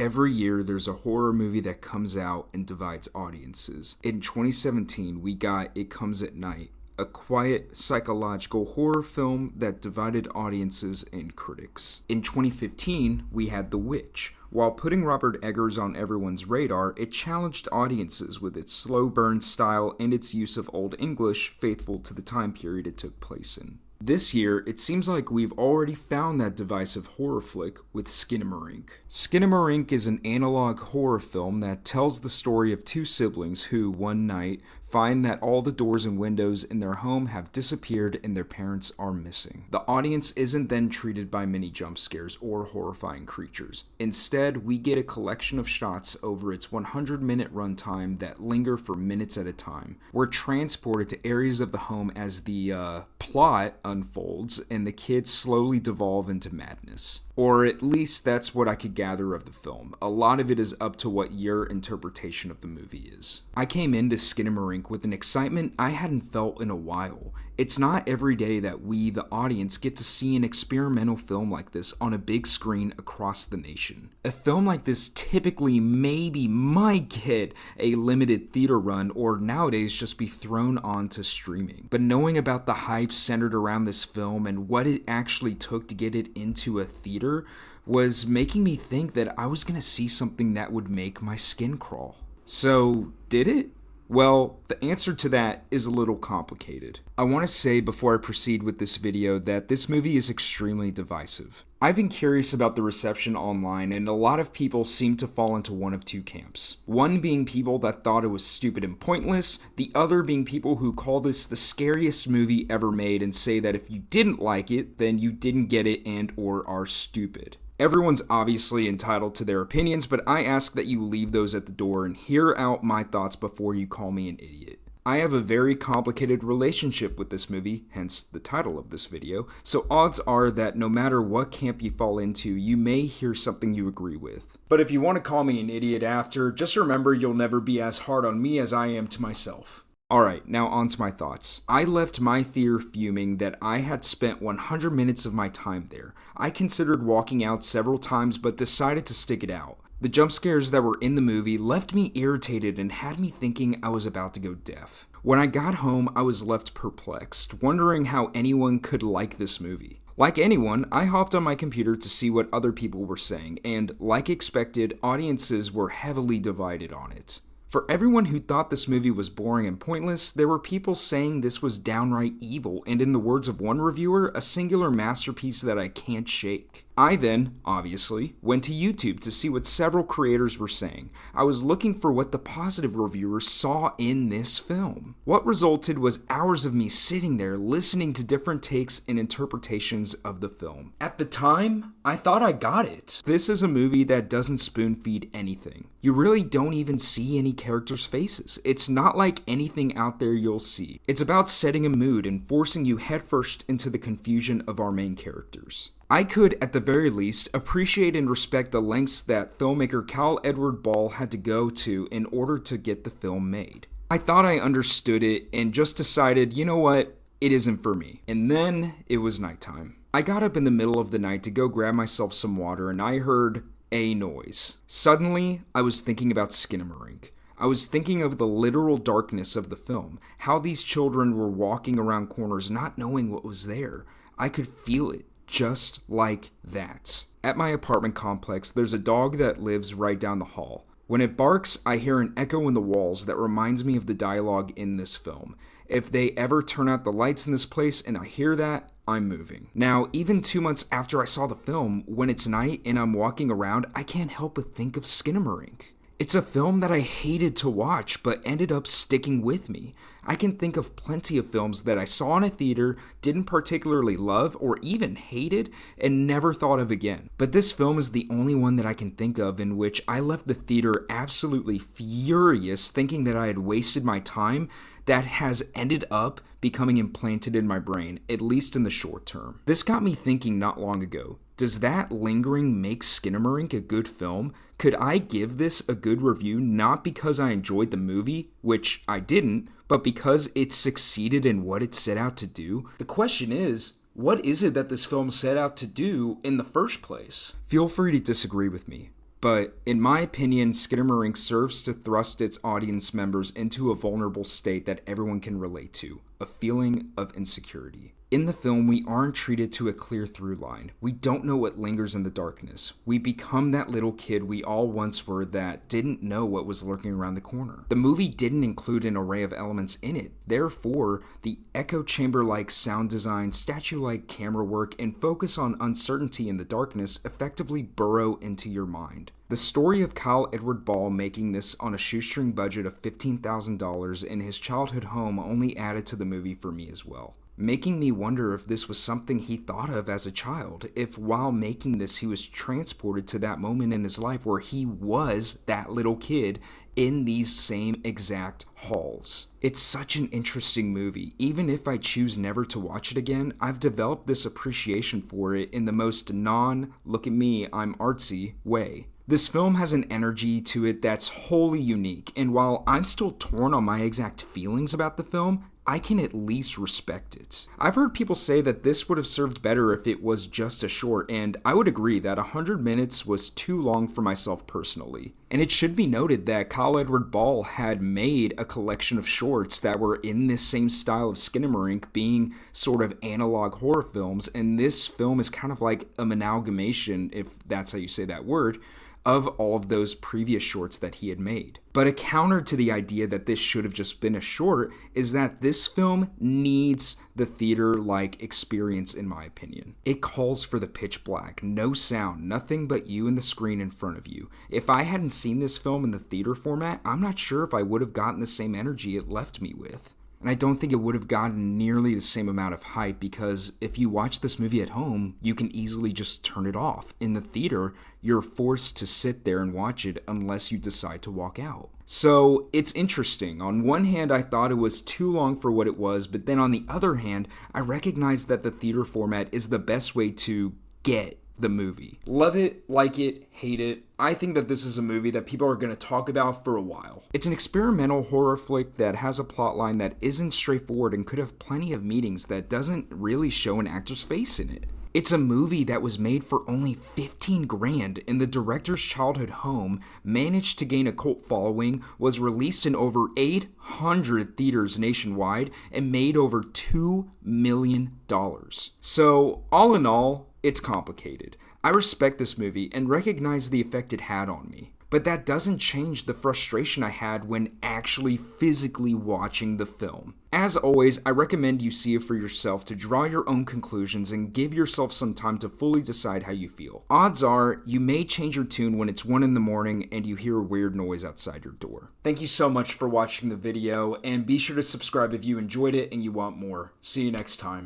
Every year, there's a horror movie that comes out and divides audiences. In 2017, we got It Comes at Night, a quiet psychological horror film that divided audiences and critics. In 2015, we had The Witch. While putting Robert Eggers on everyone's radar, it challenged audiences with its slow burn style and its use of Old English faithful to the time period it took place in. This year, it seems like we've already found that divisive horror flick with Skinamarink. Skinamarink is an analog horror film that tells the story of two siblings who, one night, find that all the doors and windows in their home have disappeared and their parents are missing. The audience isn't then treated by many jump scares or horrifying creatures. Instead, we get a collection of shots over its 100-minute runtime that linger for minutes at a time. We're transported to areas of the home as the plot unfolds and the kids slowly devolve into madness. Or at least that's what I could gather of the film. A lot of it is up to what your interpretation of the movie is. I came into Skinamarink with an excitement I hadn't felt in a while. It's not every day that we, the audience, get to see an experimental film like this on a big screen across the nation. A film like this typically might get a limited theater run or nowadays just be thrown onto streaming. But knowing about the hype centered around this film and what it actually took to get it into a theater was making me think that I was going to see something that would make my skin crawl. So, did it? Well, the answer to that is a little complicated. I want to say before I proceed with this video that this movie is extremely divisive. I've been curious about the reception online, and a lot of people seem to fall into one of two camps. One being people that thought it was stupid and pointless, the other being people who call this the scariest movie ever made and say that if you didn't like it, then you didn't get it and or are stupid. Everyone's obviously entitled to their opinions, but I ask that you leave those at the door and hear out my thoughts before you call me an idiot. I have a very complicated relationship with this movie, hence the title of this video, so odds are that no matter what camp you fall into, you may hear something you agree with. But if you want to call me an idiot after, just remember you'll never be as hard on me as I am to myself. Alright, now on to my thoughts. I left my theater fuming that I had spent 100 minutes of my time there. I considered walking out several times but decided to stick it out. The jump scares that were in the movie left me irritated and had me thinking I was about to go deaf. When I got home, I was left perplexed, wondering how anyone could like this movie. Like anyone, I hopped on my computer to see what other people were saying, and like expected, audiences were heavily divided on it. For everyone who thought this movie was boring and pointless, there were people saying this was downright evil, and in the words of one reviewer, a singular masterpiece that I can't shake. I then, obviously, went to YouTube to see what several creators were saying. I was looking for what the positive reviewers saw in this film. What resulted was hours of me sitting there listening to different takes and interpretations of the film. At the time, I thought I got it. This is a movie that doesn't spoon-feed anything. You really don't even see any characters' faces. It's not like anything out there you'll see. It's about setting a mood and forcing you headfirst into the confusion of our main characters. I could, at the very least, appreciate and respect the lengths that filmmaker Cal Edward Ball had to go to in order to get the film made. I thought I understood it and just decided, you know what, it isn't for me. And then it was nighttime. I got up in the middle of the night to go grab myself some water and I heard a noise. Suddenly, I was thinking about Skinamarink. I was thinking of the literal darkness of the film, how these children were walking around corners not knowing what was there. I could feel it. Just like that. At my apartment complex, there's a dog that lives right down the hall. When it barks, I hear an echo in the walls that reminds me of the dialogue in this film. If they ever turn out the lights in this place and I hear that, I'm moving. Now, even 2 months after I saw the film, when it's night and I'm walking around, I can't help but think of Skinamarink. It's a film that I hated to watch, but ended up sticking with me. I can think of plenty of films that I saw in a theater, didn't particularly love, or even hated, and never thought of again. But this film is the only one that I can think of in which I left the theater absolutely furious, thinking that I had wasted my time, that has ended up becoming implanted in my brain, at least in the short term. This got me thinking not long ago. Does that lingering make Skinamarink a good film? Could I give this a good review not because I enjoyed the movie, which I didn't, but because it succeeded in what it set out to do? The question is, what is it that this film set out to do in the first place? Feel free to disagree with me. But in my opinion, Skinamarink serves to thrust its audience members into a vulnerable state that everyone can relate to, a feeling of insecurity. In the film, we aren't treated to a clear through line. We don't know what lingers in the darkness. We become that little kid we all once were that didn't know what was lurking around the corner. The movie didn't include an array of elements in it. Therefore, the echo chamber-like sound design, statue-like camera work, and focus on uncertainty in the darkness effectively burrow into your mind. The story of Kyle Edward Ball making this on a shoestring budget of $15,000 in his childhood home only added to the movie for me as well, making me wonder if this was something he thought of as a child, if while making this he was transported to that moment in his life where he was that little kid in these same exact halls. It's such an interesting movie. Even if I choose never to watch it again, I've developed this appreciation for it in the most look at me, I'm artsy way. This film has an energy to it that's wholly unique, and while I'm still torn on my exact feelings about the film, I can at least respect it. I've heard people say that this would have served better if it was just a short, and I would agree that 100 minutes was too long for myself personally. And it should be noted that Kyle Edward Ball had made a collection of shorts that were in this same style of Skinamarink, being sort of analog horror films, and this film is kind of like an amalgamation, if that's how you say that word, of all of those previous shorts that he had made. But a counter to the idea that this should have just been a short is that this film needs the theater-like experience, in my opinion. It calls for the pitch black, no sound, nothing but you and the screen in front of you. If I hadn't seen this film in the theater format, I'm not sure if I would have gotten the same energy it left me with. And I don't think it would have gotten nearly the same amount of hype, because if you watch this movie at home, you can easily just turn it off. In the theater, you're forced to sit there and watch it unless you decide to walk out. So it's interesting. On one hand, I thought it was too long for what it was, but then on the other hand, I recognize that the theater format is the best way to get the movie. Love it, like it, hate it. I think that this is a movie that people are going to talk about for a while. It's an experimental horror flick that has a plotline that isn't straightforward and could have plenty of meanings that doesn't really show an actor's face in it. It's a movie that was made for only 15 grand in the director's childhood home, managed to gain a cult following, was released in over 800 theaters nationwide, and made over $2 million. So, all in all, it's complicated. I respect this movie and recognize the effect it had on me. But that doesn't change the frustration I had when actually physically watching the film. As always, I recommend you see it for yourself to draw your own conclusions and give yourself some time to fully decide how you feel. Odds are, you may change your tune when it's 1 a.m. and you hear a weird noise outside your door. Thank you so much for watching the video, and be sure to subscribe if you enjoyed it and you want more. See you next time.